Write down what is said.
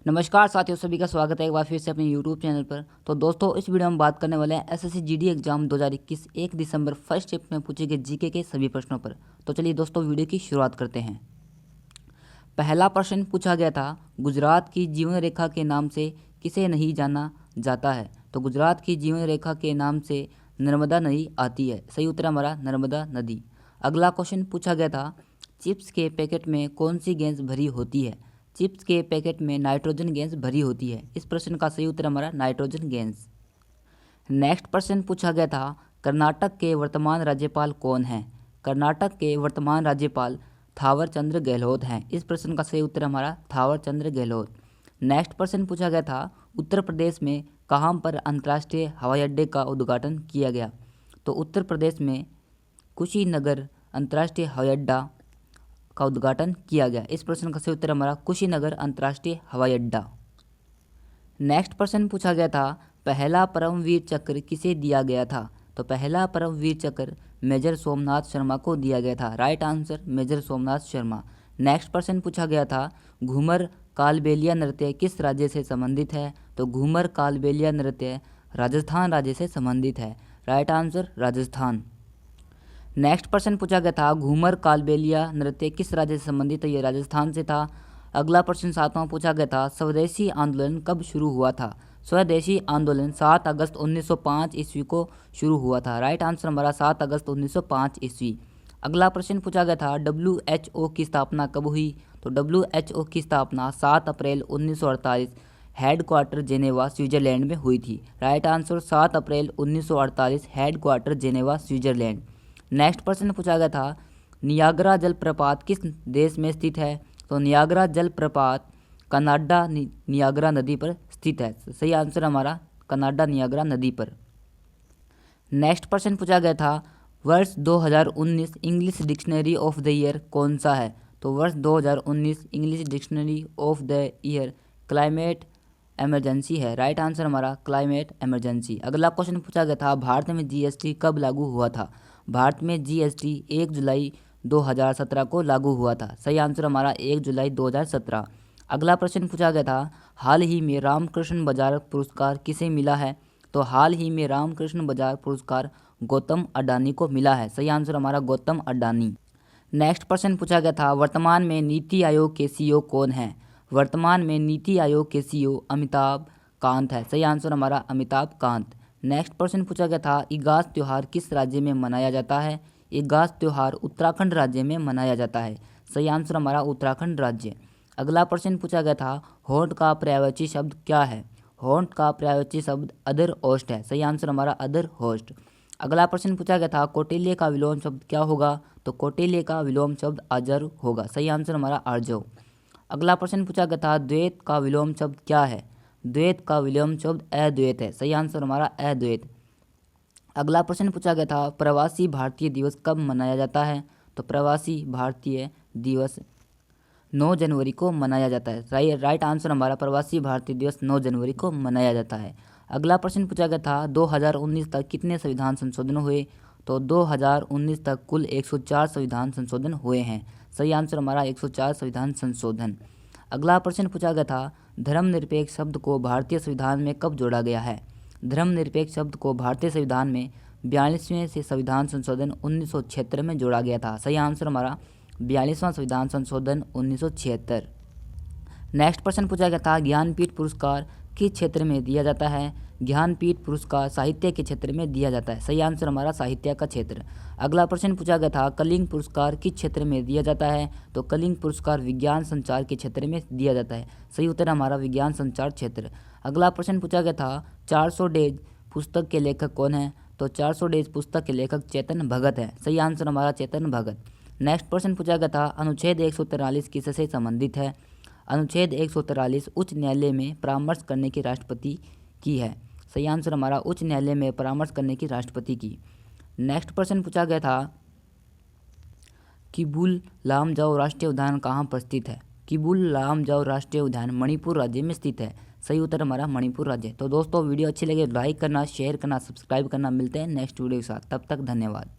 नमस्कार साथियों, सभी का स्वागत है एक बार फिर से अपने यूट्यूब चैनल पर। तो दोस्तों, इस वीडियो में बात करने वाले हैं एसएससी जीडी एग्जाम 2021 1 दिसंबर फर्स्ट शिफ्ट में पूछे गए जीके के सभी प्रश्नों पर। तो चलिए दोस्तों, वीडियो की शुरुआत करते हैं। पहला प्रश्न पूछा गया था, गुजरात की जीवन रेखा के नाम से किसे नहीं जाना जाता है? तो गुजरात की जीवन रेखा के नाम से नर्मदा नदी आती है। सही उत्तर हमारा नर्मदा नदी। अगला क्वेश्चन पूछा गया था, चिप्स के पैकेट में कौन सी गैस भरी होती है? चिप्स के पैकेट में नाइट्रोजन गैस भरी होती है। इस प्रश्न का सही उत्तर हमारा नाइट्रोजन गैस। नेक्स्ट प्रश्न पूछा गया था, कर्नाटक के वर्तमान राज्यपाल कौन हैं? कर्नाटक के वर्तमान राज्यपाल थावर चंद्र गहलोत हैं। इस प्रश्न का सही उत्तर हमारा थावर चंद्र गहलोत। नेक्स्ट प्रश्न पूछा गया था, उत्तर प्रदेश में कहाँ पर अंतर्राष्ट्रीय हवाई अड्डे का उद्घाटन किया गया? तो उत्तर प्रदेश में कुशीनगर अंतर्राष्ट्रीय हवाई अड्डा का उद्घाटन किया गया। इस प्रश्न का सही उत्तर हमारा कुशीनगर अंतर्राष्ट्रीय हवाई अड्डा। नेक्स्ट प्रश्न पूछा गया था, पहला परमवीर चक्र किसे दिया गया था? तो पहला परमवीर चक्र मेजर सोमनाथ शर्मा को दिया गया था। Right answer major Somnath Sharma. Next प्रश्न पूछा गया था, घूमर कालबेलिया नृत्य किस राज्य से संबंधित है? तो घूमर कालबेलिया नृत्य राजस्थान राज्य से संबंधित है। Right answer Rajasthan. नेक्स्ट प्रश्न पूछा गया था, घूमर कालबेलिया नृत्य किस राज्य से संबंधित है? ये राजस्थान से था। अगला प्रश्न सातवां पूछा गया था, स्वदेशी आंदोलन कब शुरू हुआ था? स्वदेशी आंदोलन 7 अगस्त 1905 ईस्वी को शुरू हुआ था। राइट आंसर हमारा 7 अगस्त 1905 ईस्वी। अगला प्रश्न पूछा गया था, WHO की स्थापना कब हुई? तो WHO की स्थापना 7 अप्रैल 1948 हेडक्वार्टर जेनेवा स्विट्जरलैंड में हुई थी। राइट आंसर 7 अप्रैल 1948 हेडक्वार्टर जेनेवा स्विट्जरलैंड। नेक्स्ट प्रश्न पूछा गया था, नियाग्रा जलप्रपात किस देश में स्थित है? तो नियाग्रा जलप्रपात कनाडा नियाग्रा नदी पर स्थित है। सही आंसर हमारा कनाडा नियाग्रा नदी पर। नेक्स्ट प्रश्न पूछा गया था, वर्ष 2019 English dictionary of the year कौन सा है? तो वर्ष 2019 English dictionary of the year climate emergency है। राइट आंसर हमारा क्लाइमेट इमरजेंसी। अगला क्वेश्चन पूछा गया था, भारत में जीएसटी कब लागू हुआ था? भारत में जीएसटी 1 जुलाई 2017 को लागू हुआ था। सही आंसर हमारा 1 जुलाई 2017। अगला प्रश्न पूछा गया था, हाल ही में रामकृष्ण बाजार पुरस्कार किसे मिला है? तो हाल ही में रामकृष्ण बाजार पुरस्कार गौतम अडानी को मिला है। सही आंसर हमारा गौतम अडानी। नेक्स्ट प्रश्न पूछा गया था, वर्तमान में नीति आयोग के सीईओ कौन है? वर्तमान में नीति आयोग के सीईओ अमिताभ कांत है। सही आंसर हमारा अमिताभ कांत। नेक्स्ट प्रश्न पूछा गया था, इगास त्यौहार किस राज्य में मनाया जाता है? इगास त्यौहार उत्तराखंड राज्य में मनाया जाता है। सही आंसर हमारा उत्तराखंड राज्य। अगला प्रश्न पूछा गया था, होंठ का पर्यायवाची शब्द क्या है? होंठ का पर्यायवाची शब्द अदर होस्ट है। सही आंसर हमारा अदर होस्ट। अगला प्रश्न पूछा गया था, कौटिल्य का विलोम शब्द क्या होगा? तो कौटिल्य का विलोम शब्द आर्जव होगा। सही आंसर हमारा आर्जव। अगला प्रश्न पूछा गया था, द्वैत का विलोम शब्द क्या है? द्वैत का विलोम शब्द अद्वैत है। सही आंसर हमारा अद्वैत। अगला प्रश्न पूछा गया था, प्रवासी भारतीय दिवस कब मनाया जाता है? तो प्रवासी भारतीय दिवस 9 जनवरी को मनाया जाता है। राइट आंसर हमारा प्रवासी भारतीय दिवस 9 जनवरी को मनाया जाता है। अगला प्रश्न पूछा गया था, 2019 तक कितने संविधान संशोधन हुए? तो 2019 तक कुल 104 संविधान संशोधन हुए हैं। सही आंसर हमारा 104 संविधान संशोधन। अगला प्रश्न पूछा गया था, धर्मनिरपेक्ष शब्द को भारतीय संविधान में कब जोड़ा गया है? धर्मनिरपेक्ष शब्द को भारतीय संविधान में 42वें से संविधान संशोधन 1976 में जोड़ा गया था। सही आंसर हमारा 42वां संविधान संशोधन 1976। नेक्स्ट प्रश्न पूछा गया था, ज्ञानपीठ पुरस्कार किस क्षेत्र में दिया जाता है? ज्ञानपीठ पुरस्कार साहित्य के क्षेत्र में दिया जाता है। सही आंसर हमारा साहित्य का क्षेत्र। अगला प्रश्न पूछा गया था, कलिंग पुरस्कार किस क्षेत्र में दिया जाता है? तो कलिंग पुरस्कार विज्ञान संचार के क्षेत्र में दिया जाता है। सही उत्तर हमारा विज्ञान संचार क्षेत्र। अगला प्रश्न पूछा गया था, 400 डेज पुस्तक के लेखक कौन है? तो 400 डेज पुस्तक के लेखक चेतन भगत है। सही आंसर हमारा चेतन भगत। नेक्स्ट प्रश्न पूछा गया था, अनुच्छेद 143 किससे संबंधित है? अनुच्छेद 143 उच्च न्यायालय में परामर्श करने की राष्ट्रपति की है। सही आंसर हमारा उच्च न्यायालय में परामर्श करने की राष्ट्रपति की। नेक्स्ट प्रश्न पूछा गया था, किबुल लामजाओ राष्ट्रीय उद्यान कहाँ पर स्थित है? किबुल लामजाओ राष्ट्रीय उद्यान मणिपुर राज्य में स्थित है। सही उत्तर हमारा मणिपुर राज्य। तो दोस्तों, वीडियो अच्छी लगे लाइक करना, शेयर करना, सब्सक्राइब करना। मिलते हैं नेक्स्ट वीडियो के साथ, तब तक धन्यवाद।